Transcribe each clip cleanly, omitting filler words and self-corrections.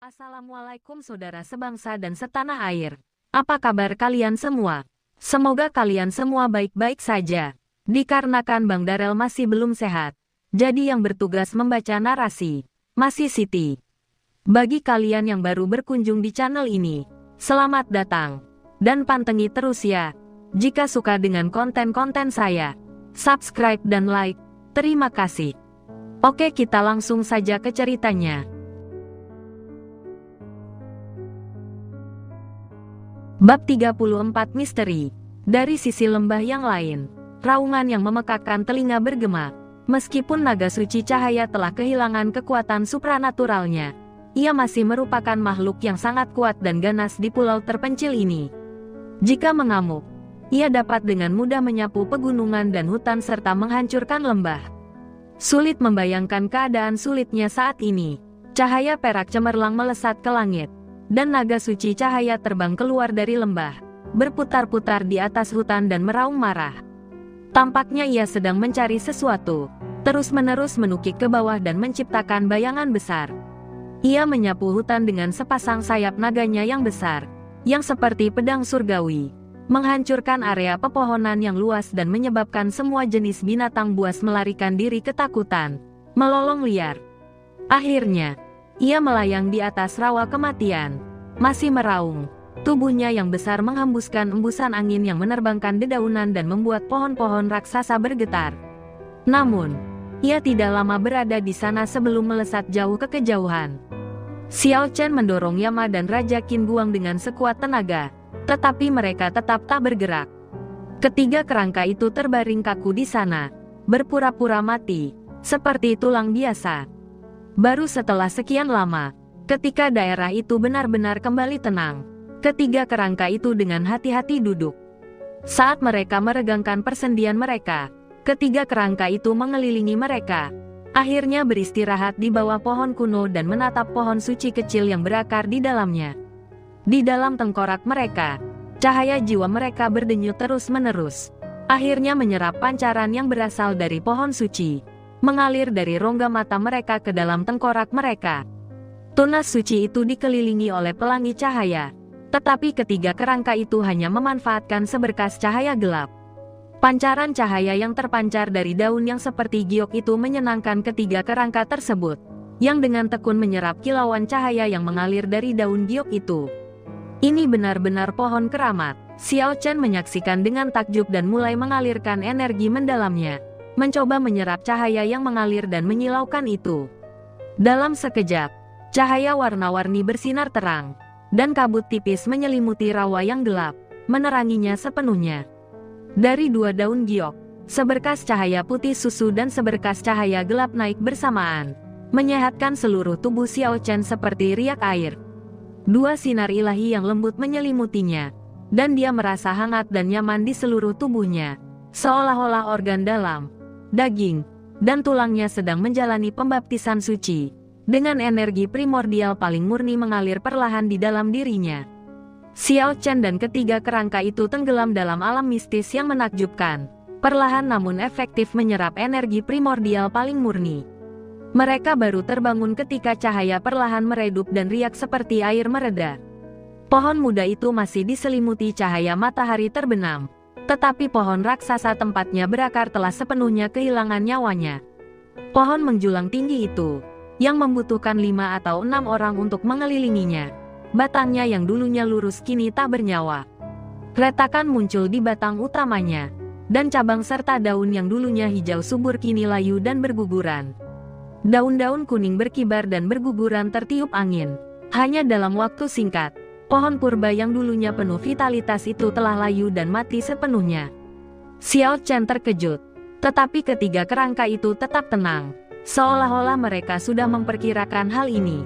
Assalamualaikum saudara sebangsa dan setanah air. Apa kabar kalian semua? Semoga kalian semua baik-baik saja. Dikarenakan Bang Darel masih belum sehat, jadi yang bertugas membaca narasi masih Siti. Bagi kalian yang baru berkunjung di channel ini, selamat datang. Dan pantengin terus ya. Jika suka dengan konten-konten saya, subscribe dan like. Terima kasih. Oke, kita langsung saja ke ceritanya. Bab 34 Misteri. Dari sisi lembah yang lain, raungan yang memekakkan telinga bergema. Meskipun naga suci cahaya telah kehilangan kekuatan supranaturalnya, ia masih merupakan makhluk yang sangat kuat dan ganas di pulau terpencil ini. Jika mengamuk, ia dapat dengan mudah menyapu pegunungan dan hutan serta menghancurkan lembah. Sulit membayangkan keadaan sulitnya saat ini. Cahaya perak cemerlang melesat ke langit, dan naga suci cahaya terbang keluar dari lembah, berputar-putar di atas hutan dan meraung marah. Tampaknya ia sedang mencari sesuatu, terus-menerus menukik ke bawah dan menciptakan bayangan besar. Ia menyapu hutan dengan sepasang sayap naganya yang besar, yang seperti pedang surgawi, menghancurkan area pepohonan yang luas dan menyebabkan semua jenis binatang buas melarikan diri ketakutan, melolong liar. Akhirnya, ia melayang di atas rawa kematian, masih meraung. Tubuhnya yang besar menghembuskan embusan angin yang menerbangkan dedaunan dan membuat pohon-pohon raksasa bergetar. Namun, ia tidak lama berada di sana sebelum melesat jauh ke kejauhan. Xiao Chen mendorong Yama dan Raja Qin Guang dengan sekuat tenaga, tetapi mereka tetap tak bergerak. Ketiga kerangka itu terbaring kaku di sana, berpura-pura mati, seperti tulang biasa. Baru setelah sekian lama, ketika daerah itu benar-benar kembali tenang, ketiga kerangka itu dengan hati-hati duduk. Saat mereka meregangkan persendian mereka, ketiga kerangka itu mengelilingi mereka, akhirnya beristirahat di bawah pohon kuno dan menatap pohon suci kecil yang berakar di dalamnya. Di dalam tengkorak mereka, cahaya jiwa mereka berdenyut terus-menerus, akhirnya menyerap pancaran yang berasal dari pohon suci, mengalir dari rongga mata mereka ke dalam tengkorak mereka. Tunas suci itu dikelilingi oleh pelangi cahaya, tetapi ketiga kerangka itu hanya memanfaatkan seberkas cahaya gelap. Pancaran cahaya yang terpancar dari daun yang seperti giok itu menyenangkan ketiga kerangka tersebut, yang dengan tekun menyerap kilauan cahaya yang mengalir dari daun giok itu. Ini benar-benar pohon keramat. Xiao Chen menyaksikan dengan takjub dan mulai mengalirkan energi mendalamnya, mencoba menyerap cahaya yang mengalir dan menyilaukan itu. Dalam sekejap, cahaya warna-warni bersinar terang, dan kabut tipis menyelimuti rawa yang gelap, meneranginya sepenuhnya. Dari dua daun giok, seberkas cahaya putih susu dan seberkas cahaya gelap naik bersamaan, menyehatkan seluruh tubuh Xiao Chen seperti riak air. Dua sinar ilahi yang lembut menyelimutinya, dan dia merasa hangat dan nyaman di seluruh tubuhnya, seolah-olah organ dalam, daging, dan tulangnya sedang menjalani pembaptisan suci, dengan energi primordial paling murni mengalir perlahan di dalam dirinya. Xiao Chen dan ketiga kerangka itu tenggelam dalam alam mistis yang menakjubkan, perlahan namun efektif menyerap energi primordial paling murni. Mereka baru terbangun ketika cahaya perlahan meredup dan riak seperti air mereda. Pohon muda itu masih diselimuti cahaya matahari terbenam, tetapi pohon raksasa tempatnya berakar telah sepenuhnya kehilangan nyawanya. Pohon menjulang tinggi itu, yang membutuhkan 5 atau 6 orang untuk mengelilinginya, batangnya yang dulunya lurus kini tak bernyawa. Retakan muncul di batang utamanya, dan cabang serta daun yang dulunya hijau subur kini layu dan berguguran. Daun-daun kuning berkibar dan berguguran tertiup angin. Hanya dalam waktu singkat, pohon purba yang dulunya penuh vitalitas itu telah layu dan mati sepenuhnya. Xiao Chen terkejut, tetapi ketiga kerangka itu tetap tenang, seolah-olah mereka sudah memperkirakan hal ini.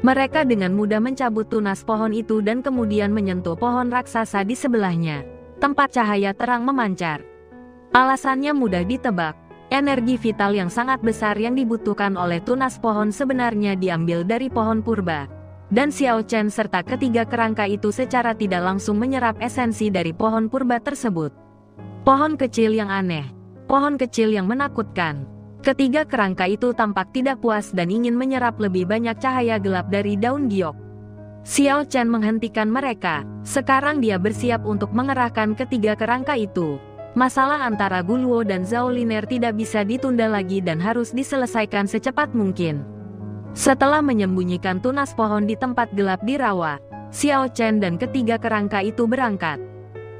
Mereka dengan mudah mencabut tunas pohon itu dan kemudian menyentuh pohon raksasa di sebelahnya, tempat cahaya terang memancar. Alasannya mudah ditebak. Energi vital yang sangat besar yang dibutuhkan oleh tunas pohon sebenarnya diambil dari pohon purba, dan Xiao Chen serta ketiga kerangka itu secara tidak langsung menyerap esensi dari pohon purba tersebut. Pohon kecil yang aneh, pohon kecil yang menakutkan. Ketiga kerangka itu tampak tidak puas dan ingin menyerap lebih banyak cahaya gelap dari daun giok. Xiao Chen menghentikan mereka. Sekarang dia bersiap untuk mengerahkan ketiga kerangka itu. Masalah antara Guluo dan Zhao Liner tidak bisa ditunda lagi dan harus diselesaikan secepat mungkin. Setelah menyembunyikan tunas pohon di tempat gelap di rawa, Xiao Chen dan ketiga kerangka itu berangkat.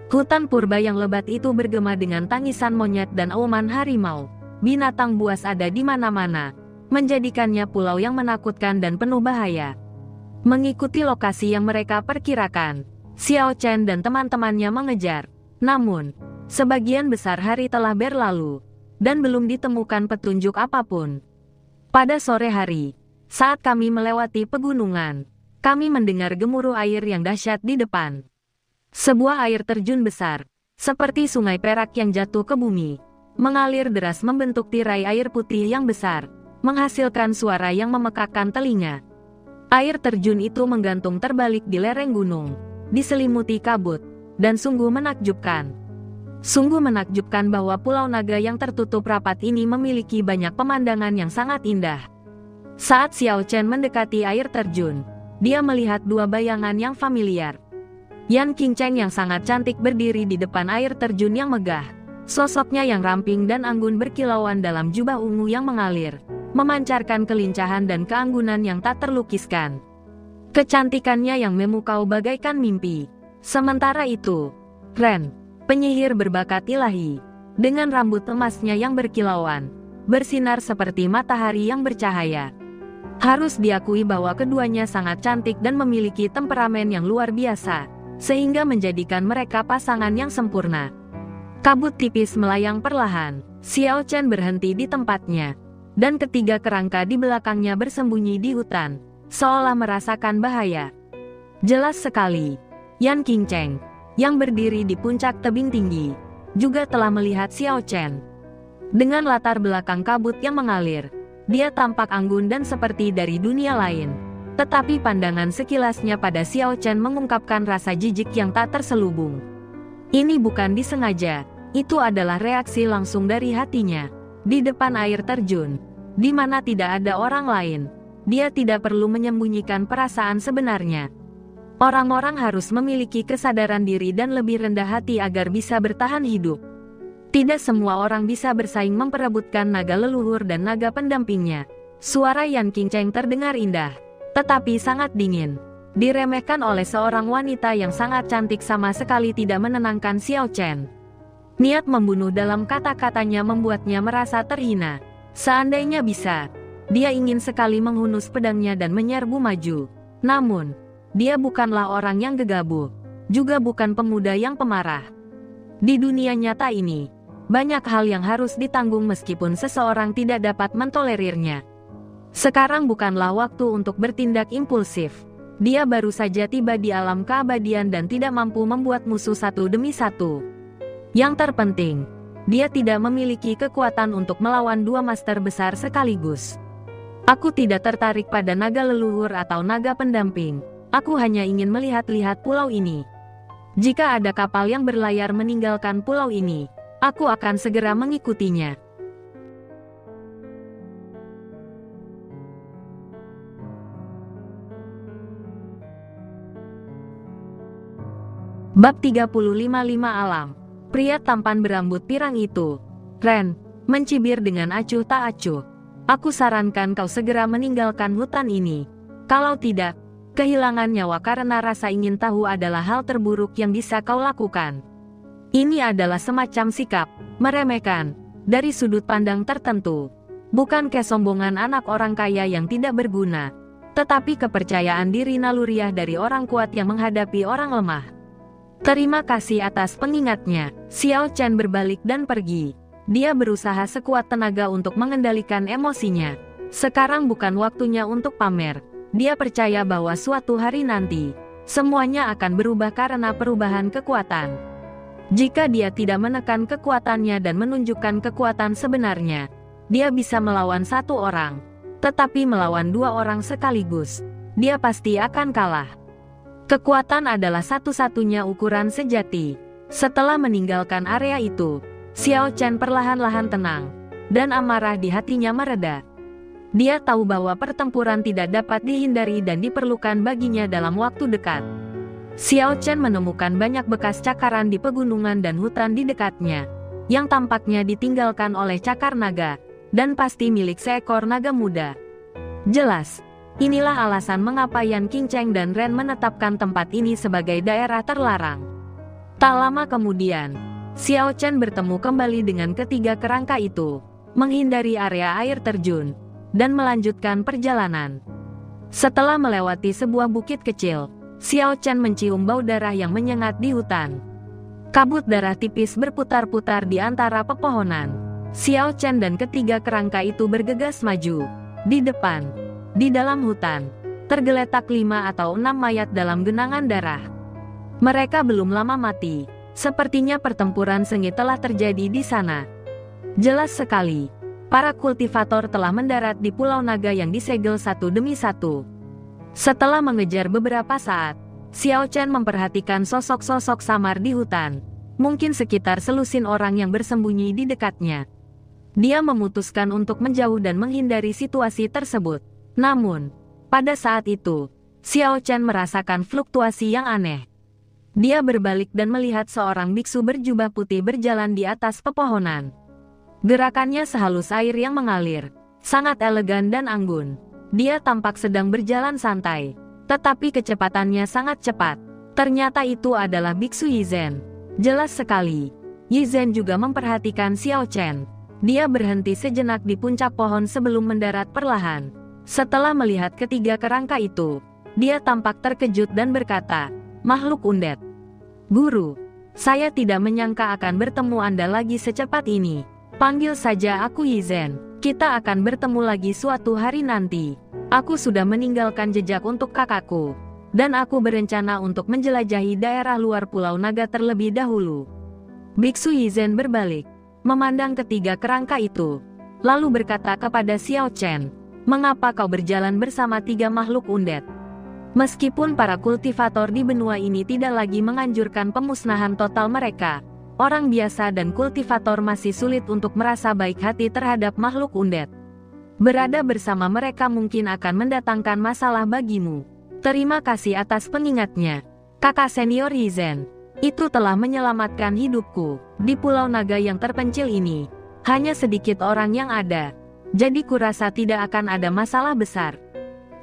Hutan purba yang lebat itu bergema dengan tangisan monyet dan auman harimau. Binatang buas ada di mana-mana, menjadikannya pulau yang menakutkan dan penuh bahaya. Mengikuti lokasi yang mereka perkirakan, Xiao Chen dan teman-temannya mengejar. Namun, sebagian besar hari telah berlalu, dan belum ditemukan petunjuk apapun. Pada sore hari, saat kami melewati pegunungan, kami mendengar gemuruh air yang dahsyat di depan. Sebuah air terjun besar, seperti sungai perak yang jatuh ke bumi, mengalir deras membentuk tirai air putih yang besar, menghasilkan suara yang memekakkan telinga. Air terjun itu menggantung terbalik di lereng gunung, diselimuti kabut, dan sungguh menakjubkan. Sungguh menakjubkan bahwa Pulau Naga yang tertutup rapat ini memiliki banyak pemandangan yang sangat indah. Saat Xiao Chen mendekati air terjun, dia melihat dua bayangan yang familiar. Yan Qingcheng yang sangat cantik berdiri di depan air terjun yang megah. Sosoknya yang ramping dan anggun berkilauan dalam jubah ungu yang mengalir, memancarkan kelincahan dan keanggunan yang tak terlukiskan. Kecantikannya yang memukau bagaikan mimpi. Sementara itu, Ren, penyihir berbakat ilahi, dengan rambut emasnya yang berkilauan, bersinar seperti matahari yang bercahaya. Harus diakui bahwa keduanya sangat cantik dan memiliki temperamen yang luar biasa, sehingga menjadikan mereka pasangan yang sempurna. Kabut tipis melayang perlahan, Xiao Chen berhenti di tempatnya, dan ketiga kerangka di belakangnya bersembunyi di hutan, seolah merasakan bahaya. Jelas sekali, Yan Qingcheng, yang berdiri di puncak tebing tinggi, juga telah melihat Xiao Chen. Dengan latar belakang kabut yang mengalir, dia tampak anggun dan seperti dari dunia lain. Tetapi pandangan sekilasnya pada Xiao Chen mengungkapkan rasa jijik yang tak terselubung. Ini bukan disengaja. Itu adalah reaksi langsung dari hatinya. Di depan air terjun, di mana tidak ada orang lain, dia tidak perlu menyembunyikan perasaan sebenarnya. Orang-orang harus memiliki kesadaran diri dan lebih rendah hati agar bisa bertahan hidup. Tidak semua orang bisa bersaing memperebutkan naga leluhur dan naga pendampingnya. Suara Yan Qingcheng terdengar indah, tetapi sangat dingin. Diremehkan oleh seorang wanita yang sangat cantik sama sekali tidak menenangkan Xiao Chen. Niat membunuh dalam kata-katanya membuatnya merasa terhina. Seandainya bisa, dia ingin sekali menghunus pedangnya dan menyerbu maju. Namun, dia bukanlah orang yang gegabah, juga bukan pemuda yang pemarah. Di dunia nyata ini, banyak hal yang harus ditanggung meskipun seseorang tidak dapat mentolerirnya. Sekarang bukanlah waktu untuk bertindak impulsif. Dia baru saja tiba di alam keabadian dan tidak mampu membuat musuh satu demi satu. Yang terpenting, dia tidak memiliki kekuatan untuk melawan dua master besar sekaligus. Aku tidak tertarik pada naga leluhur atau naga pendamping. Aku hanya ingin melihat-lihat pulau ini. Jika ada kapal yang berlayar meninggalkan pulau ini, aku akan segera mengikutinya. Bab 355 Alam. Pria tampan berambut pirang itu, Ren, mencibir dengan acuh tak acuh. Aku sarankan kau segera meninggalkan hutan ini. Kalau tidak, kehilangan nyawa karena rasa ingin tahu adalah hal terburuk yang bisa kau lakukan. Ini adalah semacam sikap meremehkan dari sudut pandang tertentu. Bukan kesombongan anak orang kaya yang tidak berguna, tetapi kepercayaan diri naluriah dari orang kuat yang menghadapi orang lemah. Terima kasih atas pengingatnya. Xiao Chen berbalik dan pergi. Dia berusaha sekuat tenaga untuk mengendalikan emosinya. Sekarang bukan waktunya untuk pamer. Dia percaya bahwa suatu hari nanti, semuanya akan berubah karena perubahan kekuatan. Jika dia tidak menekan kekuatannya dan menunjukkan kekuatan sebenarnya, dia bisa melawan satu orang. Tetapi melawan dua orang sekaligus, dia pasti akan kalah. Kekuatan adalah satu-satunya ukuran sejati. Setelah meninggalkan area itu, Xiao Chen perlahan-lahan tenang. dan amarah di hatinya mereda. Dia tahu bahwa pertempuran tidak dapat dihindari dan diperlukan baginya dalam waktu dekat. Xiao Chen menemukan banyak bekas cakaran di pegunungan dan hutan di dekatnya, yang tampaknya ditinggalkan oleh cakar naga, dan pasti milik seekor naga muda. Jelas, inilah alasan mengapa Yan Qingcheng dan Ren menetapkan tempat ini sebagai daerah terlarang. Tak lama kemudian, Xiao Chen bertemu kembali dengan ketiga kerangka itu, menghindari area air terjun, dan melanjutkan perjalanan. Setelah melewati sebuah bukit kecil, Xiao Chen mencium bau darah yang menyengat di hutan. Kabut darah tipis berputar-putar di antara pepohonan. Xiao Chen dan ketiga kerangka itu bergegas maju. Di depan, di dalam hutan, tergeletak 5 atau 6 mayat dalam genangan darah. Mereka belum lama mati. Sepertinya pertempuran sengit telah terjadi di sana. Jelas sekali, para kultivator telah mendarat di Pulau Naga yang disegel satu demi satu. Setelah mengejar beberapa saat, Xiao Chen memperhatikan sosok-sosok samar di hutan. Mungkin sekitar selusin orang yang bersembunyi di dekatnya. Dia memutuskan untuk menjauh dan menghindari situasi tersebut. Namun, pada saat itu, Xiao Chen merasakan fluktuasi yang aneh. Dia berbalik dan melihat seorang biksu berjubah putih berjalan di atas pepohonan. Gerakannya sehalus air yang mengalir, sangat elegan dan anggun. Dia tampak sedang berjalan santai, tetapi kecepatannya sangat cepat. Ternyata itu adalah biksu Yizhen. Jelas sekali, Yizhen juga memperhatikan Xiao Chen. Dia berhenti sejenak di puncak pohon sebelum mendarat perlahan. Setelah melihat ketiga kerangka itu, dia tampak terkejut dan berkata, "Makhluk undet. Guru, saya tidak menyangka akan bertemu Anda lagi secepat ini. Panggil saja aku Yizhen. Kita akan bertemu lagi suatu hari nanti. Aku sudah meninggalkan jejak untuk kakakku, dan aku berencana untuk menjelajahi daerah luar Pulau Naga terlebih dahulu." Biksu Yizhen berbalik, memandang ketiga kerangka itu, lalu berkata kepada Xiao Chen, "Mengapa kau berjalan bersama 3 makhluk undet?" Meskipun para kultivator di benua ini tidak lagi menganjurkan pemusnahan total mereka, orang biasa dan kultivator masih sulit untuk merasa baik hati terhadap makhluk undet. Berada bersama mereka mungkin akan mendatangkan masalah bagimu. Terima kasih atas pengingatnya, kakak senior Yizhen. Itu telah menyelamatkan hidupku. Di Pulau Naga yang terpencil ini, hanya sedikit orang yang ada. Jadi kurasa tidak akan ada masalah besar.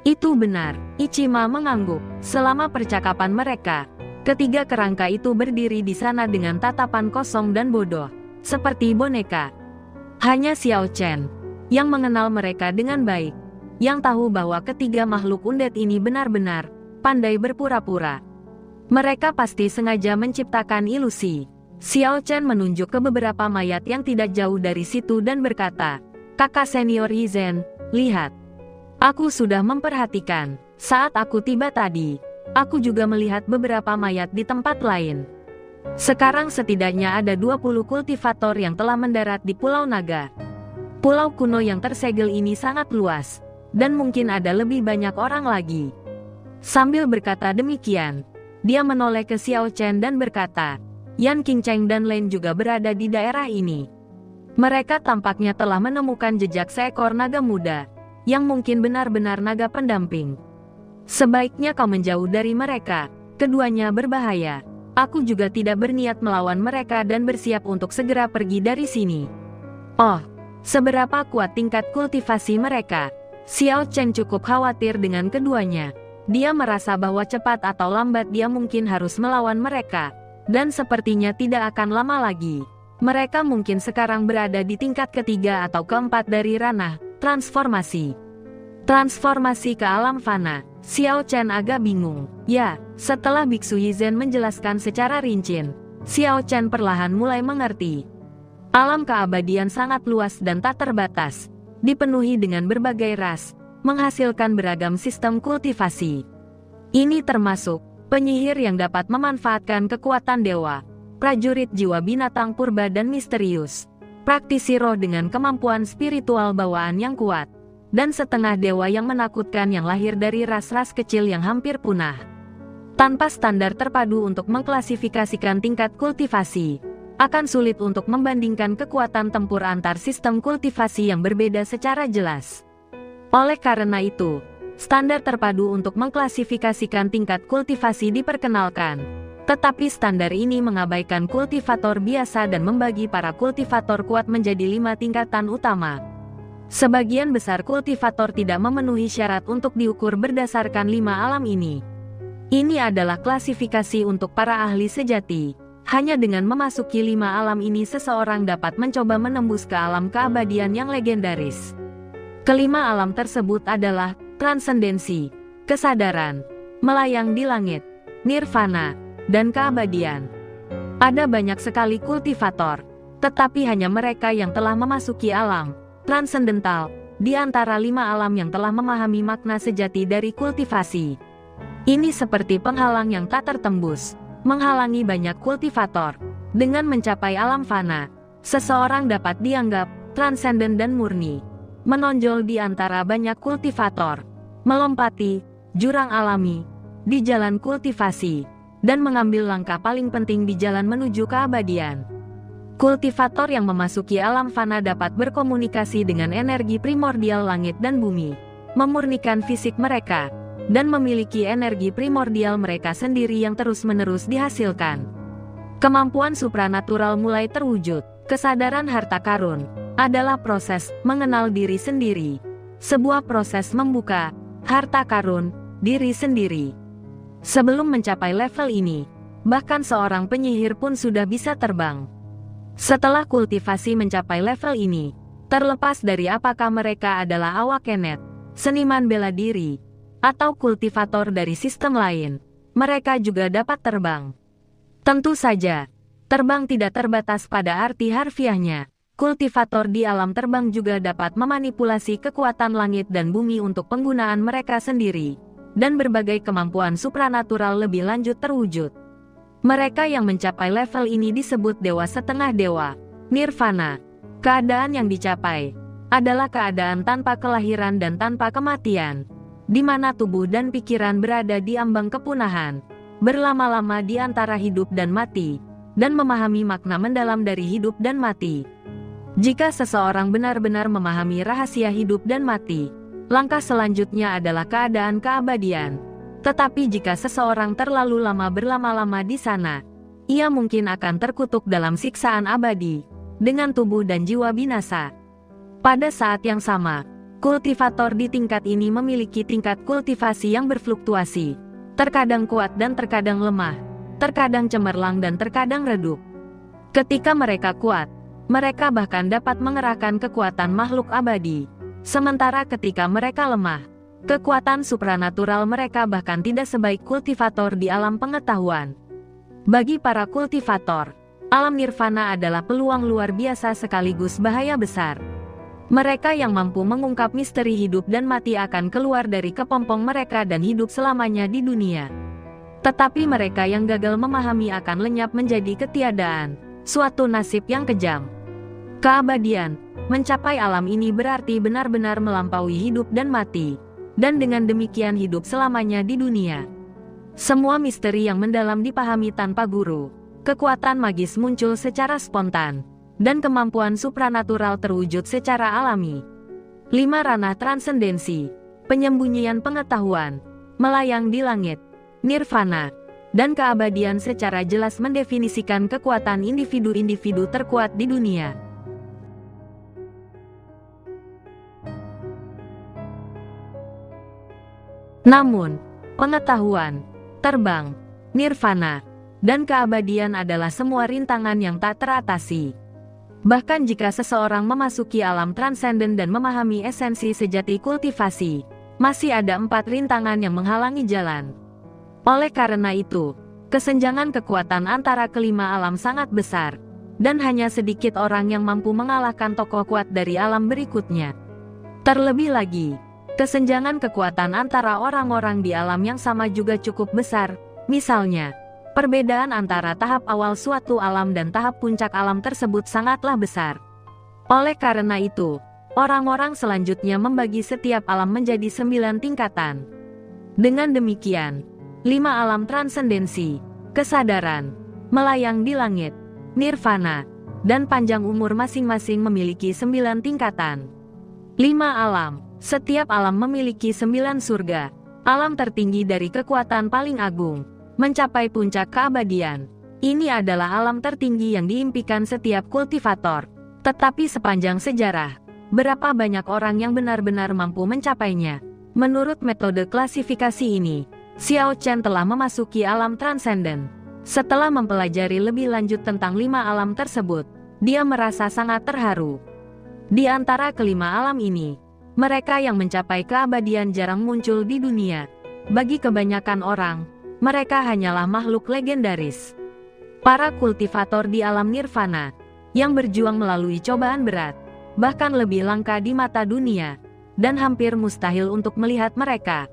Itu benar, Ichima mengangguk. Selama percakapan mereka, ketiga kerangka itu berdiri di sana dengan tatapan kosong dan bodoh, seperti boneka. Hanya Xiao Chen, yang mengenal mereka dengan baik, yang tahu bahwa ketiga makhluk undet ini benar-benar pandai berpura-pura. Mereka pasti sengaja menciptakan ilusi. Xiao Chen menunjuk ke beberapa mayat yang tidak jauh dari situ dan berkata, "Kakak senior Yizhen, lihat. Aku sudah memperhatikan. Saat aku tiba tadi, aku juga melihat beberapa mayat di tempat lain. Sekarang setidaknya ada 20 kultivator yang telah mendarat di Pulau Naga. Pulau kuno yang tersegel ini sangat luas, dan mungkin ada lebih banyak orang lagi." Sambil berkata demikian, dia menoleh ke Xiao Chen dan berkata, "Yan Qingcheng dan Lin juga berada di daerah ini. Mereka tampaknya telah menemukan jejak seekor naga muda, yang mungkin benar-benar naga pendamping. Sebaiknya kau menjauh dari mereka, keduanya berbahaya. Aku juga tidak berniat melawan mereka dan bersiap untuk segera pergi dari sini." Oh, seberapa kuat tingkat kultivasi mereka? Xiao Chen cukup khawatir dengan keduanya. Dia merasa bahwa cepat atau lambat dia mungkin harus melawan mereka, dan sepertinya tidak akan lama lagi. Mereka mungkin sekarang berada di tingkat ketiga atau keempat dari ranah transformasi. Transformasi ke alam fana. Xiao Chen agak bingung. Ya, setelah Biksu Yizhen menjelaskan secara rinci, Xiao Chen perlahan mulai mengerti. Alam keabadian sangat luas dan tak terbatas, dipenuhi dengan berbagai ras, menghasilkan beragam sistem kultivasi. Ini termasuk penyihir yang dapat memanfaatkan kekuatan dewa, prajurit jiwa binatang purba dan misterius, praktisi roh dengan kemampuan spiritual bawaan yang kuat, dan setengah dewa yang menakutkan yang lahir dari ras-ras kecil yang hampir punah. Tanpa standar terpadu untuk mengklasifikasikan tingkat kultivasi, akan sulit untuk membandingkan kekuatan tempur antar sistem kultivasi yang berbeda secara jelas. Oleh karena itu, standar terpadu untuk mengklasifikasikan tingkat kultivasi diperkenalkan. Tetapi standar ini mengabaikan kultivator biasa dan membagi para kultivator kuat menjadi 5 tingkatan utama. Sebagian besar kultivator tidak memenuhi syarat untuk diukur berdasarkan 5 alam ini. Ini adalah klasifikasi untuk para ahli sejati. Hanya dengan memasuki 5 alam ini seseorang dapat mencoba menembus ke alam keabadian yang legendaris. Kelima alam tersebut adalah transendensi, kesadaran, melayang di langit, nirvana, dan keabadian. Ada banyak sekali kultivator, tetapi hanya mereka yang telah memasuki alam transendental di antara 5 alam yang telah memahami makna sejati dari kultivasi. Ini seperti penghalang yang tak tertembus, menghalangi banyak kultivator. Dengan mencapai alam fana, seseorang dapat dianggap transenden dan murni, menonjol di antara banyak kultivator, melompati jurang alami di jalan kultivasi, dan mengambil langkah paling penting di jalan menuju keabadian. Kultivator yang memasuki alam fana dapat berkomunikasi dengan energi primordial langit dan bumi, memurnikan fisik mereka, dan memiliki energi primordial mereka sendiri yang terus-menerus dihasilkan. Kemampuan supranatural mulai terwujud. Kesadaran harta karun adalah proses mengenal diri sendiri. Sebuah proses membuka harta karun diri sendiri. Sebelum mencapai level ini, bahkan seorang penyihir pun sudah bisa terbang. Setelah kultivasi mencapai level ini, terlepas dari apakah mereka adalah awak kenet, seniman bela diri, atau kultivator dari sistem lain, mereka juga dapat terbang. Tentu saja, terbang tidak terbatas pada arti harfiahnya. Kultivator di alam terbang juga dapat memanipulasi kekuatan langit dan bumi untuk penggunaan mereka sendiri, dan berbagai kemampuan supranatural lebih lanjut terwujud. Mereka yang mencapai level ini disebut dewa setengah dewa, nirvana. Keadaan yang dicapai adalah keadaan tanpa kelahiran dan tanpa kematian, di mana tubuh dan pikiran berada di ambang kepunahan, berlama-lama di antara hidup dan mati, dan memahami makna mendalam dari hidup dan mati. Jika seseorang benar-benar memahami rahasia hidup dan mati, langkah selanjutnya adalah keadaan keabadian. Tetapi jika seseorang terlalu lama berlama-lama di sana, ia mungkin akan terkutuk dalam siksaan abadi, dengan tubuh dan jiwa binasa. Pada saat yang sama, kultivator di tingkat ini memiliki tingkat kultivasi yang berfluktuasi, terkadang kuat dan terkadang lemah, terkadang cemerlang dan terkadang redup. Ketika mereka kuat, mereka bahkan dapat mengerahkan kekuatan makhluk abadi. Sementara ketika mereka lemah, kekuatan supranatural mereka bahkan tidak sebaik kultivator di alam pengetahuan. Bagi para kultivator, alam nirvana adalah peluang luar biasa sekaligus bahaya besar. Mereka yang mampu mengungkap misteri hidup dan mati akan keluar dari kepompong mereka dan hidup selamanya di dunia. Tetapi mereka yang gagal memahami akan lenyap menjadi ketiadaan, suatu nasib yang kejam. Keabadian, mencapai alam ini berarti benar-benar melampaui hidup dan mati, dan dengan demikian hidup selamanya di dunia. Semua misteri yang mendalam dipahami tanpa guru, kekuatan magis muncul secara spontan, dan kemampuan supranatural terwujud secara alami. 5 ranah transendensi, penyembunyian pengetahuan, melayang di langit, nirvana, dan keabadian secara jelas mendefinisikan kekuatan individu-individu terkuat di dunia. Namun, pengetahuan, terbang, nirvana, dan keabadian adalah semua rintangan yang tak teratasi. Bahkan jika seseorang memasuki alam transenden dan memahami esensi sejati kultivasi, masih ada 4 rintangan yang menghalangi jalan. Oleh karena itu, kesenjangan kekuatan antara kelima alam sangat besar, dan hanya sedikit orang yang mampu mengalahkan tokoh kuat dari alam berikutnya. Terlebih lagi, kesenjangan kekuatan antara orang-orang di alam yang sama juga cukup besar. Misalnya, perbedaan antara tahap awal suatu alam dan tahap puncak alam tersebut sangatlah besar. Oleh karena itu, orang-orang selanjutnya membagi setiap alam menjadi 9 tingkatan. Dengan demikian, 5 alam transendensi, kesadaran, melayang di langit, nirvana, dan panjang umur masing-masing memiliki 9 tingkatan. 5 alam. Setiap alam memiliki 9 surga. Alam tertinggi dari kekuatan paling agung, mencapai puncak keabadian. Ini adalah alam tertinggi yang diimpikan setiap kultivator. Tetapi sepanjang sejarah, berapa banyak orang yang benar-benar mampu mencapainya? Menurut metode klasifikasi ini, Xiao Chen telah memasuki alam transenden. Setelah mempelajari lebih lanjut tentang 5 alam tersebut, dia merasa sangat terharu. Di antara kelima alam ini, mereka yang mencapai keabadian jarang muncul di dunia. Bagi kebanyakan orang, mereka hanyalah makhluk legendaris. Para kultivator di alam nirvana, yang berjuang melalui cobaan berat, bahkan lebih langka di mata dunia, dan hampir mustahil untuk melihat mereka.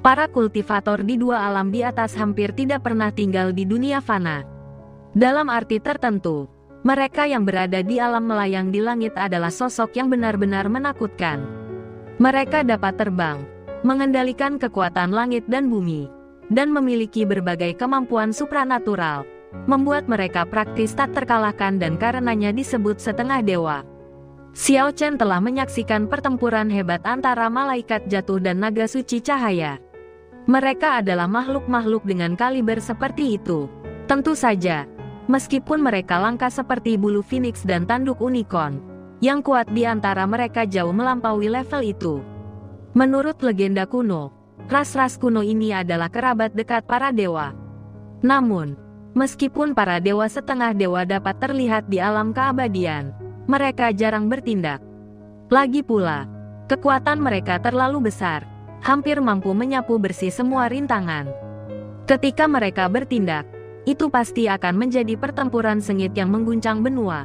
Para kultivator di 2 alam di atas hampir tidak pernah tinggal di dunia fana. Dalam arti tertentu, mereka yang berada di alam melayang di langit adalah sosok yang benar-benar menakutkan. Mereka dapat terbang, mengendalikan kekuatan langit dan bumi, dan memiliki berbagai kemampuan supranatural, membuat mereka praktis tak terkalahkan dan karenanya disebut setengah dewa. Xiao Chen telah menyaksikan pertempuran hebat antara malaikat jatuh dan naga suci cahaya. Mereka adalah makhluk-makhluk dengan kaliber seperti itu. Tentu saja, meskipun mereka langka seperti bulu phoenix dan tanduk unicorn, yang kuat di antara mereka jauh melampaui level itu. Menurut legenda kuno, ras-ras kuno ini adalah kerabat dekat para dewa. Namun, meskipun para dewa setengah dewa dapat terlihat di alam keabadian, mereka jarang bertindak. Lagi pula, kekuatan mereka terlalu besar, hampir mampu menyapu bersih semua rintangan. Ketika mereka bertindak, itu pasti akan menjadi pertempuran sengit yang mengguncang benua.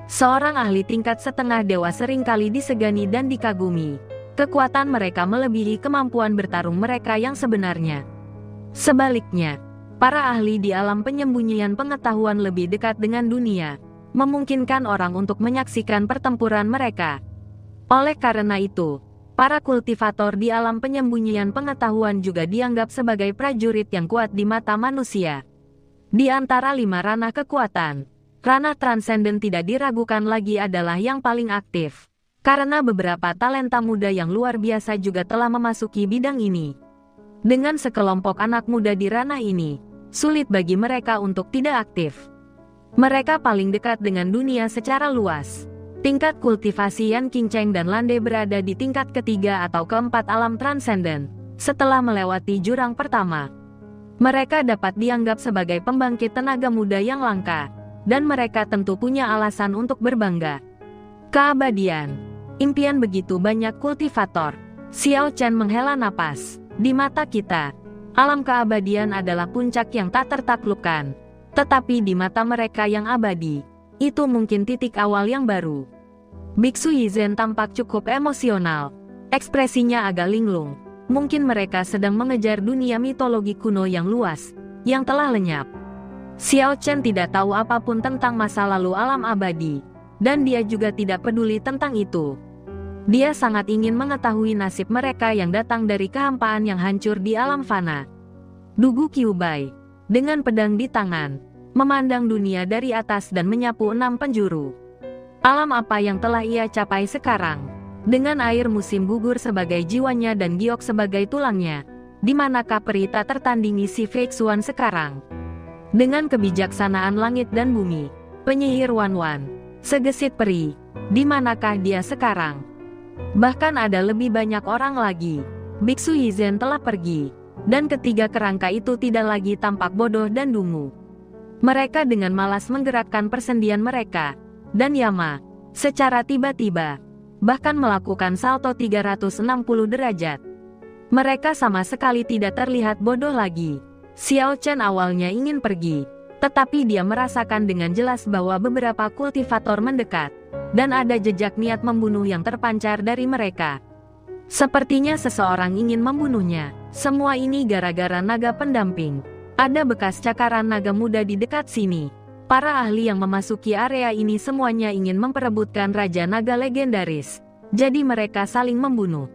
Seorang ahli tingkat setengah dewa seringkali disegani dan dikagumi. Kekuatan mereka melebihi kemampuan bertarung mereka yang sebenarnya. Sebaliknya, para ahli di alam penyembunyian pengetahuan lebih dekat dengan dunia, memungkinkan orang untuk menyaksikan pertempuran mereka. Oleh karena itu, para kultivator di alam penyembunyian pengetahuan juga dianggap sebagai prajurit yang kuat di mata manusia. Di antara 5 ranah kekuatan, ranah transenden tidak diragukan lagi adalah yang paling aktif, karena beberapa talenta muda yang luar biasa juga telah memasuki bidang ini. Dengan sekelompok anak muda di ranah ini, sulit bagi mereka untuk tidak aktif. Mereka paling dekat dengan dunia secara luas. Tingkat kultivasi Yan Qingcheng dan Lande berada di tingkat ketiga atau keempat alam transenden, setelah melewati jurang pertama. Mereka dapat dianggap sebagai pembangkit tenaga muda yang langka, dan mereka tentu punya alasan untuk berbangga. Keabadian. Impian begitu banyak kultivator. Xiao Chen menghela napas. Di mata kita, alam keabadian adalah puncak yang tak tertaklukkan. Tetapi di mata mereka yang abadi, itu mungkin titik awal yang baru. Biksu Yizhen tampak cukup emosional. Ekspresinya agak linglung. Mungkin mereka sedang mengejar dunia mitologi kuno yang luas, yang telah lenyap. Xiao Chen tidak tahu apapun tentang masa lalu alam abadi, dan dia juga tidak peduli tentang itu. Dia sangat ingin mengetahui nasib mereka yang datang dari kehampaan yang hancur di alam fana. Dugu Qiubai, dengan pedang di tangan, memandang dunia dari atas dan menyapu 6 penjuru. Alam apa yang telah ia capai sekarang? Dengan air musim gugur sebagai jiwanya dan giok sebagai tulangnya, di manakah peri tak tertandingi si Feixuan sekarang? Dengan kebijaksanaan langit dan bumi, penyihir Wan, segesit peri, di manakah dia sekarang? Bahkan ada lebih banyak orang lagi. Biksu Yizhen telah pergi, dan ketiga kerangka itu tidak lagi tampak bodoh dan dungu. Mereka dengan malas menggerakkan persendian mereka, dan Yama, secara tiba-tiba, bahkan melakukan salto 360 derajat. Mereka sama sekali tidak terlihat bodoh lagi. Xiao Chen awalnya ingin pergi, tetapi dia merasakan dengan jelas bahwa beberapa kultivator mendekat, dan ada jejak niat membunuh yang terpancar dari mereka. Sepertinya seseorang ingin membunuhnya. Semua ini gara-gara naga pendamping. Ada bekas cakaran naga muda di dekat sini. Para ahli yang memasuki area ini semuanya ingin memperebutkan Raja Naga legendaris. Jadi mereka saling membunuh.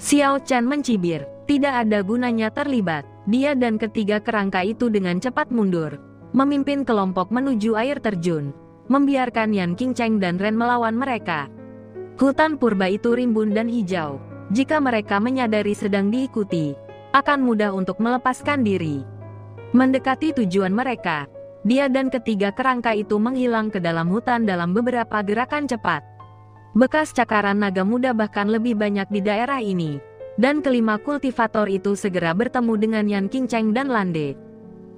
Xiao Chen mencibir. Tidak ada gunanya terlibat. Dia dan ketiga kerangka itu dengan cepat mundur. memimpin kelompok menuju air terjun, membiarkan Yan Qingcheng dan Ren melawan mereka. Hutan purba itu rimbun dan hijau. Jika mereka menyadari sedang diikuti, akan mudah untuk melepaskan diri. Mendekati tujuan mereka, dia dan ketiga kerangka itu menghilang ke dalam hutan dalam beberapa gerakan cepat. Bekas cakaran naga muda bahkan lebih banyak di daerah ini, dan kelima kultivator itu segera bertemu dengan Yan Qingcheng dan Lande.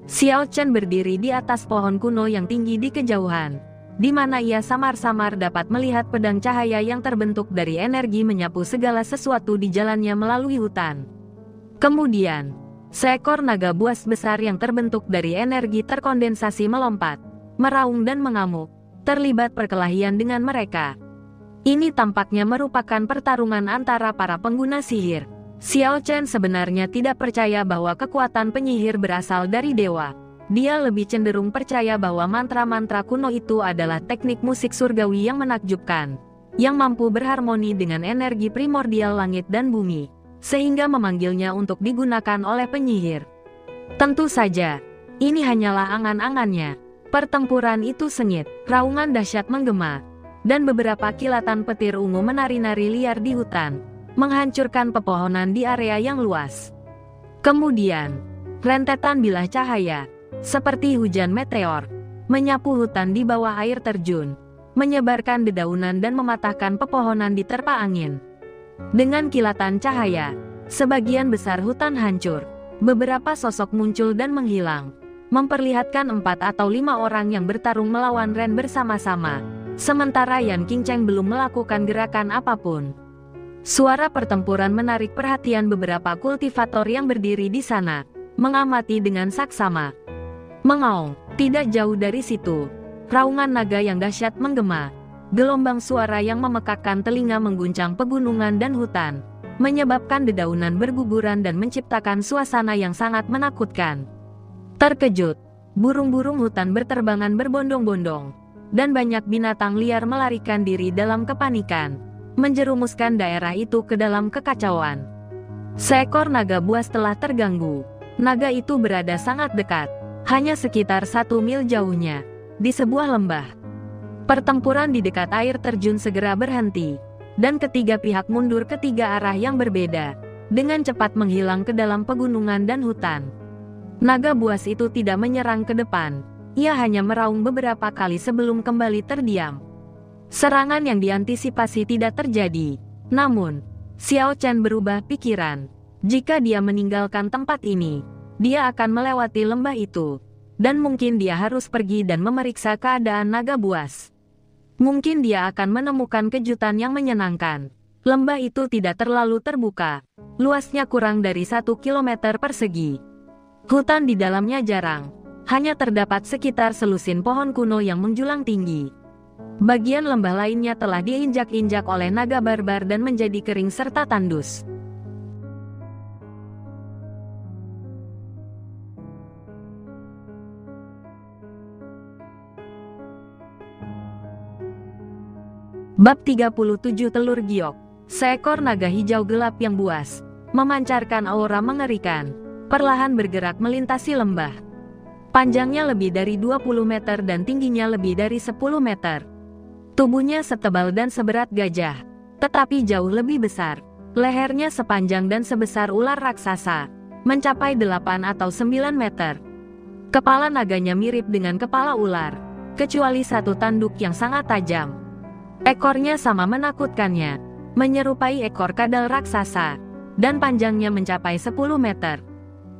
Xiao Chen berdiri di atas pohon kuno yang tinggi di kejauhan, di mana ia samar-samar dapat melihat pedang cahaya yang terbentuk dari energi menyapu segala sesuatu di jalannya melalui hutan. Kemudian, seekor naga buas besar yang terbentuk dari energi terkondensasi melompat, meraung dan mengamuk, terlibat perkelahian dengan mereka. Ini tampaknya merupakan pertarungan antara para pengguna sihir. Xiao Chen sebenarnya tidak percaya bahwa kekuatan penyihir berasal dari dewa. Dia lebih cenderung percaya bahwa mantra-mantra kuno itu adalah teknik musik surgawi yang menakjubkan, yang mampu berharmoni dengan energi primordial langit dan bumi, sehingga memanggilnya untuk digunakan oleh penyihir. Tentu saja, ini hanyalah angan-angannya. Pertempuran itu sengit, raungan dahsyat menggema, dan beberapa kilatan petir ungu menari-nari liar di hutan, menghancurkan pepohonan di area yang luas. Kemudian, rentetan bilah cahaya, seperti hujan meteor, menyapu hutan di bawah air terjun, menyebarkan dedaunan dan mematahkan pepohonan di terpa angin. Dengan kilatan cahaya, sebagian besar hutan hancur, beberapa sosok muncul dan menghilang, memperlihatkan 4 atau 5 orang yang bertarung melawan Ren bersama-sama, sementara Yan Qingcheng belum melakukan gerakan apapun. Suara pertempuran menarik perhatian beberapa kultivator yang berdiri di sana, mengamati dengan saksama. Mengaung, tidak jauh dari situ, raungan naga yang dahsyat menggema. Gelombang suara yang memekakkan telinga mengguncang pegunungan dan hutan, menyebabkan dedaunan berguguran dan menciptakan suasana yang sangat menakutkan. Terkejut, burung-burung hutan berterbangan berbondong-bondong, dan banyak binatang liar melarikan diri dalam kepanikan, menjerumuskan daerah itu ke dalam kekacauan. Seekor naga buas telah terganggu. Naga itu berada sangat dekat, hanya sekitar 1 mil jauhnya, di sebuah lembah. Pertempuran di dekat air terjun segera berhenti, dan ketiga pihak mundur ke 3 arah yang berbeda, dengan cepat menghilang ke dalam pegunungan dan hutan. Naga buas itu tidak menyerang ke depan, ia hanya meraung beberapa kali sebelum kembali terdiam. Serangan yang diantisipasi tidak terjadi, namun, Xiao Chen berubah pikiran. Jika dia meninggalkan tempat ini, dia akan melewati lembah itu, dan mungkin dia harus pergi dan memeriksa keadaan naga buas. Mungkin dia akan menemukan kejutan yang menyenangkan. Lembah itu tidak terlalu terbuka, luasnya kurang dari 1 kilometer persegi. Hutan di dalamnya jarang, hanya terdapat sekitar selusin pohon kuno yang menjulang tinggi. Bagian lembah lainnya telah diinjak-injak oleh naga barbar dan menjadi kering serta tandus. Bab 37 Telur Giok. Seekor naga hijau gelap yang buas, memancarkan aura mengerikan, perlahan bergerak melintasi lembah. Panjangnya lebih dari 20 meter dan tingginya lebih dari 10 meter. Tubuhnya setebal dan seberat gajah, tetapi jauh lebih besar. Lehernya sepanjang dan sebesar ular raksasa, mencapai 8 atau 9 meter. Kepala naganya mirip dengan kepala ular, kecuali satu tanduk yang sangat tajam. Ekornya sama menakutkannya, menyerupai ekor kadal raksasa, dan panjangnya mencapai 10 meter.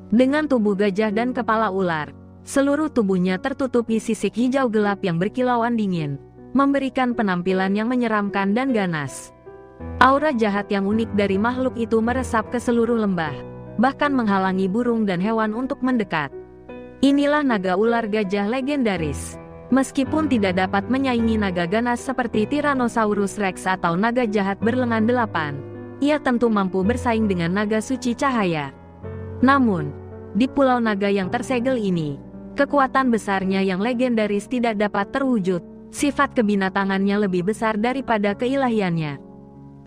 Dengan tubuh gajah dan kepala ular, seluruh tubuhnya tertutupi sisik hijau gelap yang berkilauan dingin, memberikan penampilan yang menyeramkan dan ganas. Aura jahat yang unik dari makhluk itu meresap ke seluruh lembah, bahkan menghalangi burung dan hewan untuk mendekat. Inilah naga ular gajah legendaris. Meskipun tidak dapat menyaingi naga ganas seperti Tyrannosaurus Rex atau naga jahat berlengan 8, ia tentu mampu bersaing dengan naga suci cahaya. Namun, di pulau naga yang tersegel ini, kekuatan besarnya yang legendaris tidak dapat terwujud, sifat kebinatangannya lebih besar daripada keilahiannya.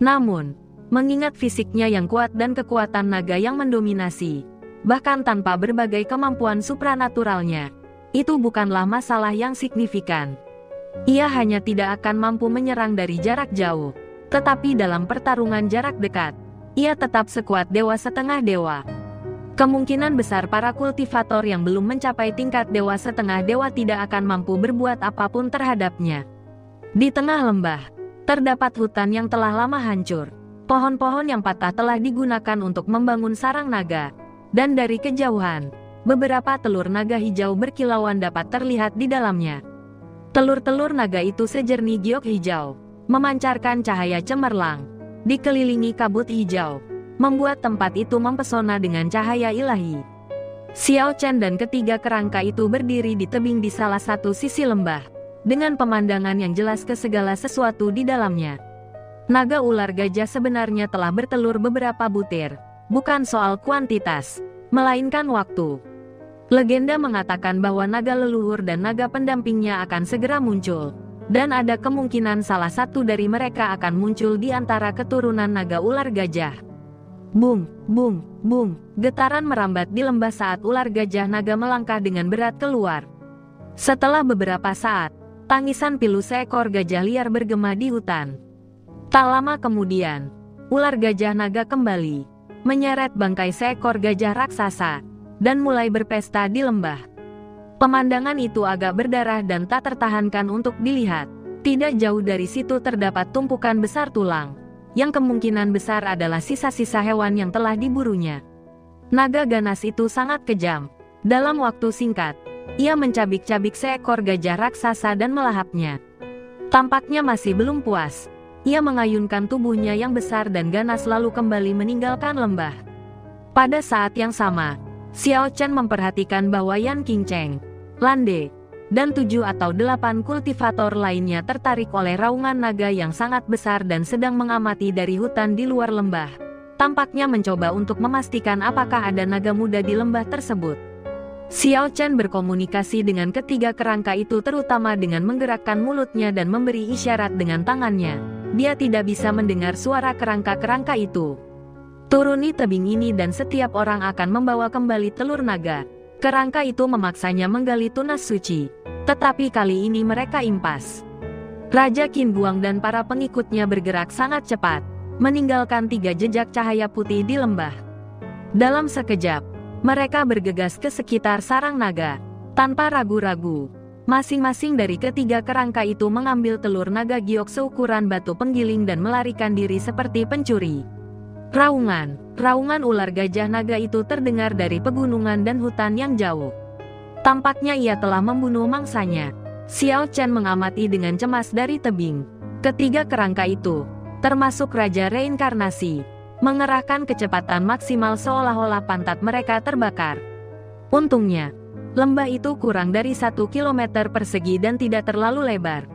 Namun, mengingat fisiknya yang kuat dan kekuatan naga yang mendominasi, bahkan tanpa berbagai kemampuan supranaturalnya, itu bukanlah masalah yang signifikan. Ia hanya tidak akan mampu menyerang dari jarak jauh. Tetapi dalam pertarungan jarak dekat, ia tetap sekuat dewa setengah dewa. Kemungkinan besar para kultivator yang belum mencapai tingkat dewa setengah dewa tidak akan mampu berbuat apapun terhadapnya. Di tengah lembah, terdapat hutan yang telah lama hancur. Pohon-pohon yang patah telah digunakan untuk membangun sarang naga. Dan dari kejauhan, beberapa telur naga hijau berkilauan dapat terlihat di dalamnya. Telur-telur naga itu sejernih giok hijau, memancarkan cahaya cemerlang, dikelilingi kabut hijau, membuat tempat itu mempesona dengan cahaya ilahi. Xiao Chen dan ketiga kerangka itu berdiri di tebing di salah satu sisi lembah, dengan pemandangan yang jelas ke segala sesuatu di dalamnya. Naga ular gajah sebenarnya telah bertelur beberapa butir, bukan soal kuantitas, melainkan waktu. Legenda mengatakan bahwa naga leluhur dan naga pendampingnya akan segera muncul. Dan ada kemungkinan salah satu dari mereka akan muncul di antara keturunan naga ular gajah. Bung, bung, bung, getaran merambat di lembah saat ular gajah naga melangkah dengan berat keluar. Setelah beberapa saat, tangisan pilu seekor gajah liar bergema di hutan. Tak lama kemudian, ular gajah naga kembali, menyeret bangkai seekor gajah raksasa, dan mulai berpesta di lembah. Pemandangan itu agak berdarah dan tak tertahankan untuk dilihat. Tidak jauh dari situ terdapat tumpukan besar tulang, yang kemungkinan besar adalah sisa-sisa hewan yang telah diburunya. Naga ganas itu sangat kejam. Dalam waktu singkat, ia mencabik-cabik seekor gajah raksasa dan melahapnya. Tampaknya masih belum puas. Ia mengayunkan tubuhnya yang besar dan ganas lalu kembali meninggalkan lembah. Pada saat yang sama, Xiao Chen memperhatikan bahwa Yan Qingcheng, Lande, dan 7 atau 8 kultivator lainnya tertarik oleh raungan naga yang sangat besar dan sedang mengamati dari hutan di luar lembah. Tampaknya mencoba untuk memastikan apakah ada naga muda di lembah tersebut. Xiao Chen berkomunikasi dengan ketiga kerangka itu terutama dengan menggerakkan mulutnya dan memberi isyarat dengan tangannya. Dia tidak bisa mendengar suara kerangka-kerangka itu. Turuni tebing ini dan setiap orang akan membawa kembali telur naga. Kerangka itu memaksanya menggali tunas suci. Tetapi kali ini mereka impas. Raja Qin Guang dan para pengikutnya bergerak sangat cepat, meninggalkan 3 jejak cahaya putih di lembah. Dalam sekejap, mereka bergegas ke sekitar sarang naga. Tanpa ragu-ragu, masing-masing dari ketiga kerangka itu mengambil telur naga giok seukuran batu penggiling dan melarikan diri seperti pencuri. Raungan ular gajah naga itu terdengar dari pegunungan dan hutan yang jauh. Tampaknya ia telah membunuh mangsanya. Xiao Chen mengamati dengan cemas dari tebing. Ketiga kerangka itu, termasuk Raja Reinkarnasi, mengerahkan kecepatan maksimal seolah-olah pantat mereka terbakar. Untungnya, lembah itu kurang dari 1 kilometer persegi dan tidak terlalu lebar.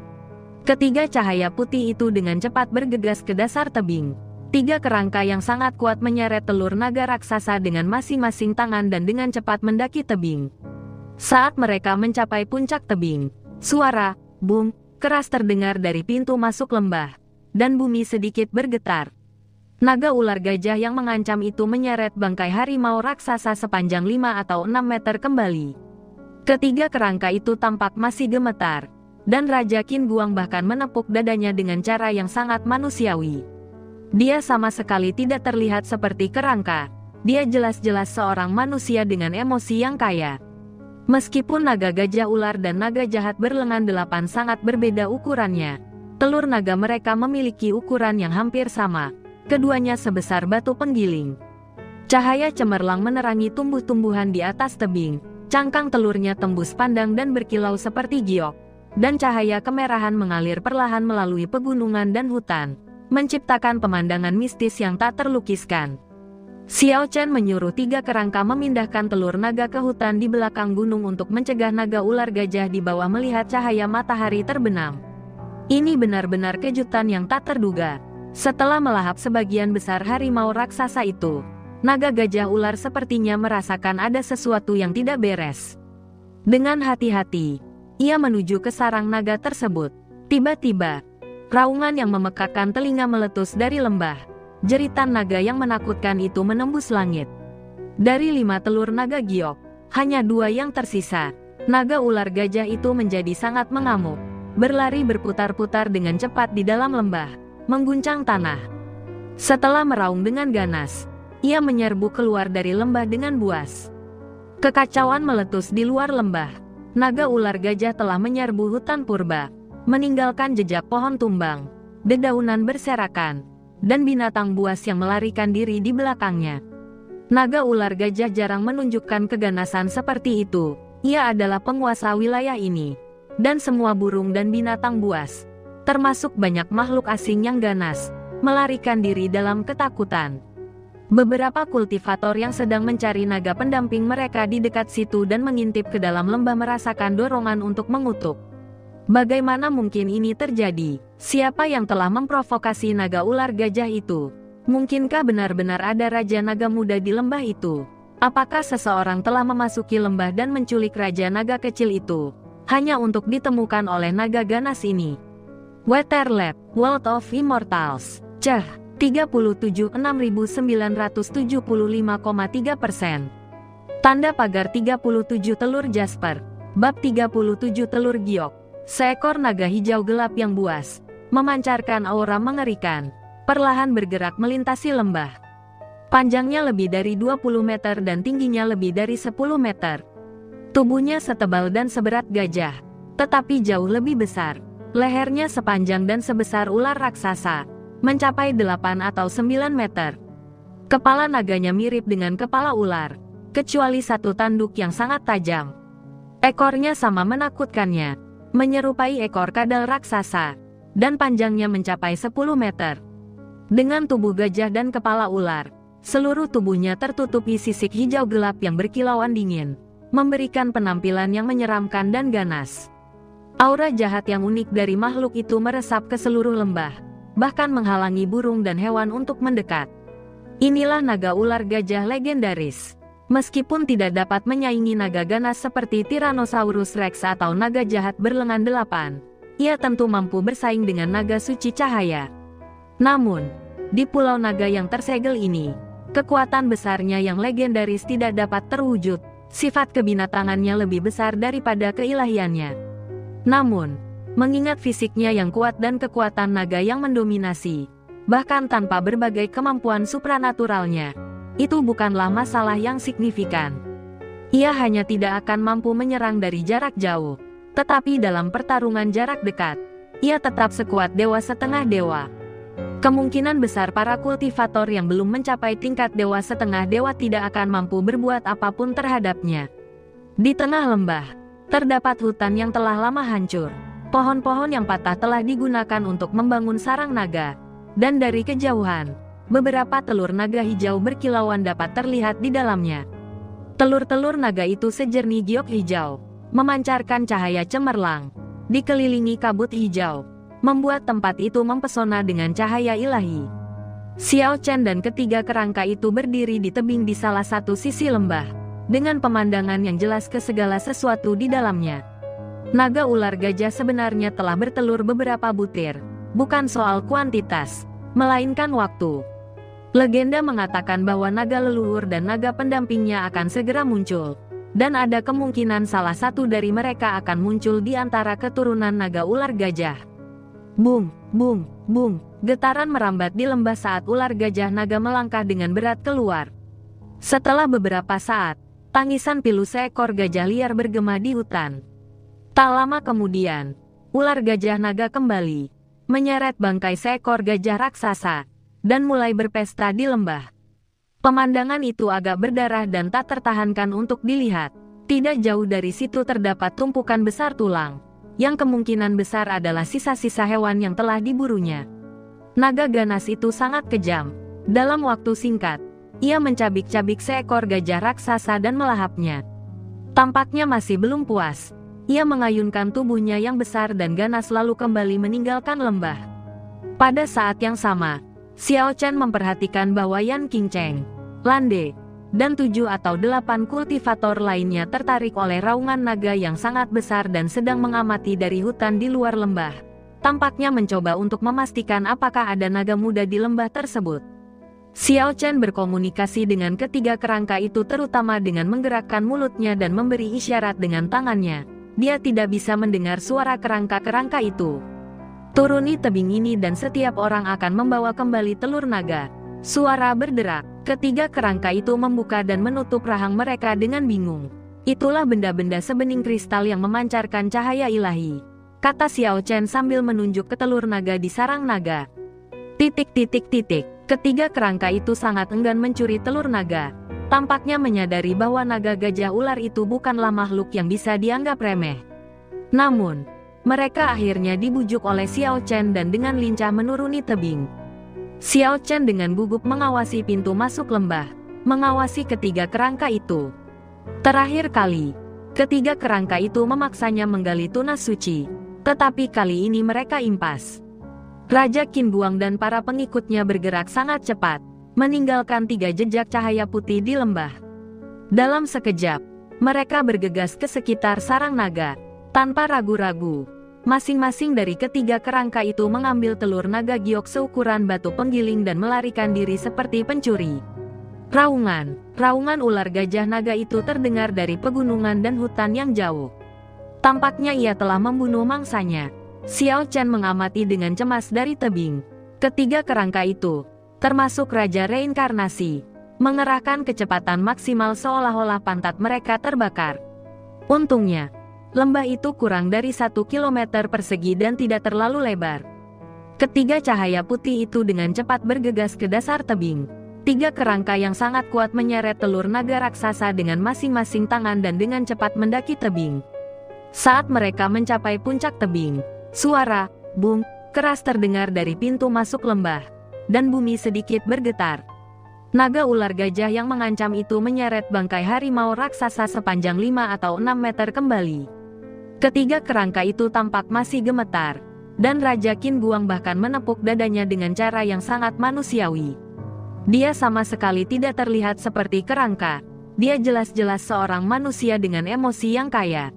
Ketiga cahaya putih itu dengan cepat bergegas ke dasar tebing. 3 kerangka yang sangat kuat menyeret telur naga raksasa dengan masing-masing tangan dan dengan cepat mendaki tebing. Saat mereka mencapai puncak tebing, suara "bum" keras terdengar dari pintu masuk lembah, dan bumi sedikit bergetar. Naga ular gajah yang mengancam itu menyeret bangkai harimau raksasa sepanjang 5 atau 6 meter kembali. Ketiga kerangka itu tampak masih gemetar, dan Raja Qin Guang bahkan menepuk dadanya dengan cara yang sangat manusiawi. Dia sama sekali tidak terlihat seperti kerangka. Dia jelas-jelas seorang manusia dengan emosi yang kaya. Meskipun naga gajah ular dan naga jahat berlengan 8 sangat berbeda ukurannya, telur naga mereka memiliki ukuran yang hampir sama. Keduanya sebesar batu penggiling. Cahaya cemerlang menerangi tumbuh-tumbuhan di atas tebing. Cangkang telurnya tembus pandang dan berkilau seperti giok. Dan cahaya kemerahan mengalir perlahan melalui pegunungan dan hutan, menciptakan pemandangan mistis yang tak terlukiskan. Xiao Chen menyuruh 3 kerangka memindahkan telur naga ke hutan di belakang gunung untuk mencegah naga ular gajah di bawah melihat cahaya matahari terbenam. Ini benar-benar kejutan yang tak terduga. Setelah melahap sebagian besar harimau raksasa itu, naga gajah ular sepertinya merasakan ada sesuatu yang tidak beres. Dengan hati-hati, ia menuju ke sarang naga tersebut. Tiba-tiba, raungan yang memekakkan telinga meletus dari lembah. Jeritan naga yang menakutkan itu menembus langit. Dari 5 telur naga giok, hanya 2 yang tersisa. naga ular gajah itu menjadi sangat mengamuk, berlari berputar-putar dengan cepat di dalam lembah, mengguncang tanah. Setelah meraung dengan ganas, ia menyerbu keluar dari lembah dengan buas. Kekacauan meletus di luar lembah. Naga ular gajah telah menyerbu hutan purba, meninggalkan jejak pohon tumbang, dedaunan berserakan, dan binatang buas yang melarikan diri di belakangnya. Naga ular gajah jarang menunjukkan keganasan seperti itu. Ia adalah penguasa wilayah ini, dan semua burung dan binatang buas, termasuk banyak makhluk asing yang ganas, melarikan diri dalam ketakutan. Beberapa kultivator yang sedang mencari naga pendamping mereka di dekat situ dan mengintip ke dalam lembah merasakan dorongan untuk mengutuk. Bagaimana mungkin ini terjadi? Siapa yang telah memprovokasi naga ular gajah itu? Mungkinkah benar-benar ada raja naga muda di lembah itu? Apakah seseorang telah memasuki lembah dan menculik raja naga kecil itu, hanya untuk ditemukan oleh naga ganas ini? Weatherlab, World of Immortals, Ceh. 37 6.975,3%. Tanda pagar 37 telur Jasper. Bab 37 telur giok. Seekor naga hijau gelap yang buas, memancarkan aura mengerikan, perlahan bergerak melintasi lembah. Panjangnya lebih dari 20 meter dan tingginya lebih dari 10 meter. Tubuhnya setebal dan seberat gajah, tetapi jauh lebih besar. Lehernya sepanjang dan sebesar ular raksasa, mencapai 8 atau 9 meter. Kepala naganya mirip dengan kepala ular, kecuali satu tanduk yang sangat tajam. Ekornya sama menakutkannya, menyerupai ekor kadal raksasa, dan panjangnya mencapai 10 meter. Dengan tubuh gajah dan kepala ular, seluruh tubuhnya tertutupi sisik hijau gelap yang berkilauan dingin, memberikan penampilan yang menyeramkan dan ganas. Aura jahat yang unik dari makhluk itu meresap ke seluruh lembah, bahkan menghalangi burung dan hewan untuk mendekat. Inilah naga ular gajah legendaris. Meskipun tidak dapat menyaingi naga ganas seperti Tyrannosaurus Rex atau naga jahat berlengan 8, ia tentu mampu bersaing dengan naga suci cahaya. Namun, di pulau naga yang tersegel ini, kekuatan besarnya yang legendaris tidak dapat terwujud. Sifat kebinatangannya lebih besar daripada keilahiannya. Namun, mengingat fisiknya yang kuat dan kekuatan naga yang mendominasi, bahkan tanpa berbagai kemampuan supranaturalnya, itu bukanlah masalah yang signifikan. Ia hanya tidak akan mampu menyerang dari jarak jauh, tetapi dalam pertarungan jarak dekat, ia tetap sekuat dewa setengah dewa. Kemungkinan besar para kultivator yang belum mencapai tingkat dewa setengah dewa tidak akan mampu berbuat apapun terhadapnya. Di tengah lembah, terdapat hutan yang telah lama hancur. Pohon-pohon yang patah telah digunakan untuk membangun sarang naga, dan dari kejauhan, beberapa telur naga hijau berkilauan dapat terlihat di dalamnya. Telur-telur naga itu sejernih giok hijau, memancarkan cahaya cemerlang, dikelilingi kabut hijau, membuat tempat itu mempesona dengan cahaya ilahi. Xiao Chen dan ketiga kerangka itu berdiri di tebing di salah satu sisi lembah, dengan pemandangan yang jelas ke segala sesuatu di dalamnya. Naga ular gajah sebenarnya telah bertelur beberapa butir, bukan soal kuantitas, melainkan waktu. Legenda mengatakan bahwa naga leluhur dan naga pendampingnya akan segera muncul, dan ada kemungkinan salah satu dari mereka akan muncul di antara keturunan naga ular gajah. Bung, bung, bung, getaran merambat di lembah saat ular gajah naga melangkah dengan berat keluar. Setelah beberapa saat, tangisan pilu seekor gajah liar bergema di hutan. Tak lama kemudian, ular gajah naga kembali, menyeret bangkai seekor gajah raksasa, dan mulai berpesta di lembah. Pemandangan itu agak berdarah dan tak tertahankan untuk dilihat. Tidak jauh dari situ terdapat tumpukan besar tulang, yang kemungkinan besar adalah sisa-sisa hewan yang telah diburunya. Naga ganas itu sangat kejam. Dalam waktu singkat, ia mencabik-cabik seekor gajah raksasa dan melahapnya. Tampaknya masih belum puas. Ia mengayunkan tubuhnya yang besar dan ganas lalu kembali meninggalkan lembah. Pada saat yang sama, Xiao Chen memperhatikan bahwa Yan Qingcheng, Lande, dan 7 atau 8 kultivator lainnya tertarik oleh raungan naga yang sangat besar dan sedang mengamati dari hutan di luar lembah. Tampaknya mencoba untuk memastikan apakah ada naga muda di lembah tersebut. Xiao Chen berkomunikasi dengan ketiga kerangka itu terutama dengan menggerakkan mulutnya dan memberi isyarat dengan tangannya. Dia tidak bisa mendengar suara kerangka-kerangka itu. Turuni tebing ini dan setiap orang akan membawa kembali telur naga. Suara berderak. Ketiga kerangka itu membuka dan menutup rahang mereka dengan bingung. Itulah benda-benda sebening kristal yang memancarkan cahaya ilahi, kata Xiao Chen sambil menunjuk ke telur naga di sarang naga. Ketiga kerangka itu sangat enggan mencuri telur naga. Tampaknya menyadari bahwa naga gajah ular itu bukanlah makhluk yang bisa dianggap remeh. Namun, mereka akhirnya dibujuk oleh Xiao Chen dan dengan lincah menuruni tebing. Xiao Chen dengan gugup mengawasi pintu masuk lembah, mengawasi ketiga kerangka itu. Terakhir kali, ketiga kerangka itu memaksanya menggali tunas suci, tetapi kali ini mereka impas. Raja Qin Guang dan para pengikutnya bergerak sangat cepat, meninggalkan 3 jejak cahaya putih di lembah. Dalam sekejap, mereka bergegas ke sekitar sarang naga. Tanpa ragu-ragu, masing-masing dari ketiga kerangka itu mengambil telur naga giok seukuran batu penggiling dan melarikan diri seperti pencuri. Raungan ular gajah naga itu terdengar dari pegunungan dan hutan yang jauh. Tampaknya ia telah membunuh mangsanya. Xiao Chen mengamati dengan cemas dari tebing. Ketiga kerangka itu, termasuk Raja Reinkarnasi, mengerahkan kecepatan maksimal seolah-olah pantat mereka terbakar. Untungnya, lembah itu kurang dari 1 kilometer persegi dan tidak terlalu lebar. Ketiga cahaya putih itu dengan cepat bergegas ke dasar tebing. 3 kerangka yang sangat kuat menyeret telur naga raksasa dengan masing-masing tangan dan dengan cepat mendaki tebing. Saat mereka mencapai puncak tebing, suara "bung" keras terdengar dari pintu masuk lembah, dan bumi sedikit bergetar. Naga ular gajah yang mengancam itu menyeret bangkai harimau raksasa sepanjang 5 atau 6 meter kembali. Ketiga kerangka itu tampak masih gemetar, dan Raja Qin Guang bahkan menepuk dadanya dengan cara yang sangat manusiawi. Dia sama sekali tidak terlihat seperti kerangka, dia jelas-jelas seorang manusia dengan emosi yang kaya.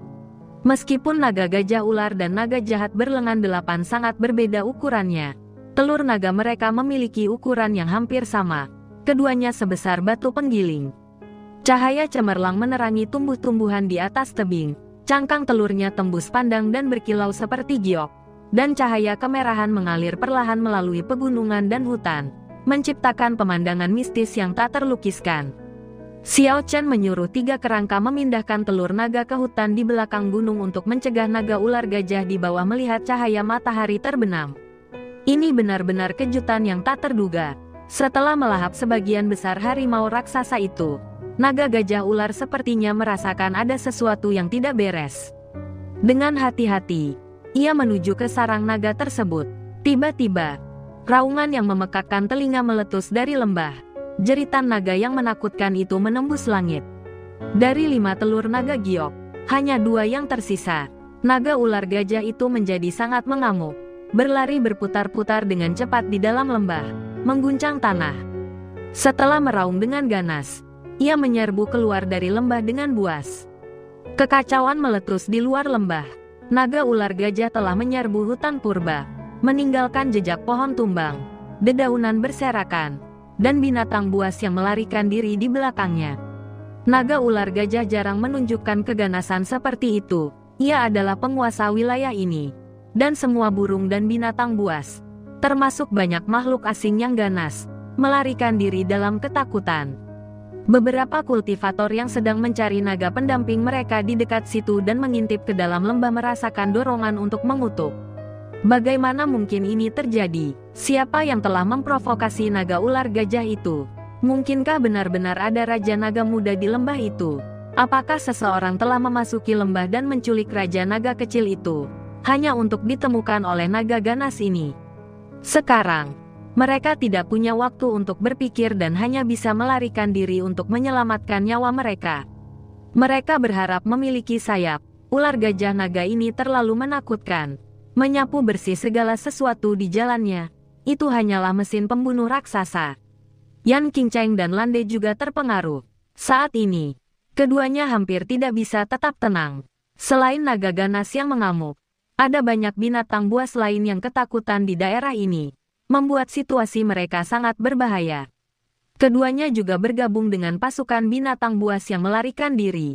Meskipun naga gajah ular dan naga jahat berlengan 8 sangat berbeda ukurannya, telur naga mereka memiliki ukuran yang hampir sama, keduanya sebesar batu penggiling. Cahaya cemerlang menerangi tumbuh-tumbuhan di atas tebing, cangkang telurnya tembus pandang dan berkilau seperti giok, dan cahaya kemerahan mengalir perlahan melalui pegunungan dan hutan, menciptakan pemandangan mistis yang tak terlukiskan. Xiao Chen menyuruh 3 kerangka memindahkan telur naga ke hutan di belakang gunung untuk mencegah naga ular gajah di bawah melihat cahaya matahari terbenam. Ini benar-benar kejutan yang tak terduga. Setelah melahap sebagian besar harimau raksasa itu, naga gajah ular sepertinya merasakan ada sesuatu yang tidak beres. Dengan hati-hati, ia menuju ke sarang naga tersebut. Tiba-tiba, raungan yang memekakkan telinga meletus dari lembah. Jeritan naga yang menakutkan itu menembus langit. Dari 5 telur naga giok, hanya 2 yang tersisa. Naga ular gajah itu menjadi sangat mengamuk, berlari berputar-putar dengan cepat di dalam lembah, mengguncang tanah. Setelah meraung dengan ganas, ia menyerbu keluar dari lembah dengan buas. Kekacauan meletus di luar lembah. Naga ular gajah telah menyerbu hutan purba, meninggalkan jejak pohon tumbang, dedaunan berserakan, dan binatang buas yang melarikan diri di belakangnya. Naga ular gajah jarang menunjukkan keganasan seperti itu. Ia adalah penguasa wilayah ini, dan semua burung dan binatang buas, termasuk banyak makhluk asing yang ganas, melarikan diri dalam ketakutan. Beberapa kultivator yang sedang mencari naga pendamping mereka di dekat situ dan mengintip ke dalam lembah merasakan dorongan untuk mengutuk. Bagaimana mungkin ini terjadi? Siapa yang telah memprovokasi naga ular gajah itu? Mungkinkah benar-benar ada raja naga muda di lembah itu? Apakah seseorang telah memasuki lembah dan menculik raja naga kecil itu, hanya untuk ditemukan oleh naga ganas ini? Sekarang, mereka tidak punya waktu untuk berpikir dan hanya bisa melarikan diri untuk menyelamatkan nyawa mereka. Mereka berharap memiliki sayap. Ular gajah naga ini terlalu menakutkan. Menyapu bersih segala sesuatu di jalannya. Itu hanyalah mesin pembunuh raksasa. Yan Qingcheng dan Lande juga terpengaruh. Saat ini, keduanya hampir tidak bisa tetap tenang. Selain naga ganas yang mengamuk, ada banyak binatang buas lain yang ketakutan di daerah ini, membuat situasi mereka sangat berbahaya. Keduanya juga bergabung dengan pasukan binatang buas yang melarikan diri.